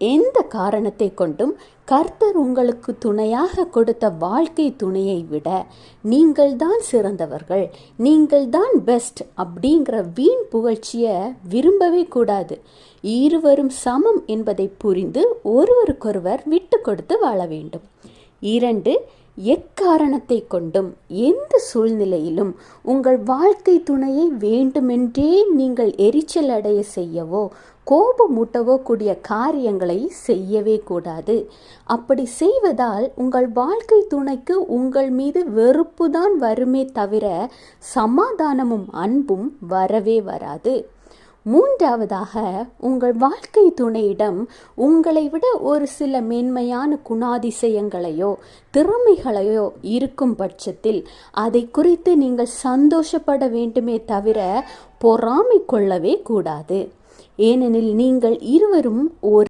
எந்த காரணத்தை கொண்டும் கர்த்தர் உங்களுக்கு துணையாக கொடுத்த வாழ்க்கை துணையை விட நீங்கள்தான் சிறந்தவர்கள், நீங்கள்தான் பெஸ்ட் அப்படிங்கிற வீண் புகழ்ச்சியை விரும்பவே கூடாது. இருவரும் சமம் என்பதை புரிந்து ஒருவருக்கொருவர் விட்டு கொடுத்து வாழ வேண்டும். 2, எக்காரணத்தை கொண்டும் எந்த சூழ்நிலையிலும் உங்கள் வாழ்க்கை துணையை வேண்டுமென்றே நீங்கள் எரிச்சல் அடைய செய்யவோ கோபமூட்டவோ கூடிய காரியங்களை செய்யவே கூடாது. அப்படி செய்வதால் உங்கள் வாழ்க்கை துணைக்கு உங்கள் மீது வெறுப்புதான் வருமே தவிர சமாதானமும் அன்பும் வரவே வராது. 3, உங்கள் வாழ்க்கை துணையிடம் உங்களை விட ஒரு சில மேன்மையான குணாதிசயங்களையோ திறமைகளையோ இருக்கும் பட்சத்தில் அதை குறித்து நீங்கள் சந்தோஷப்பட வேண்டுமே தவிர பொறாமை கொள்ளவே கூடாது. ஏனெனில் நீங்கள் இருவரும் ஒரு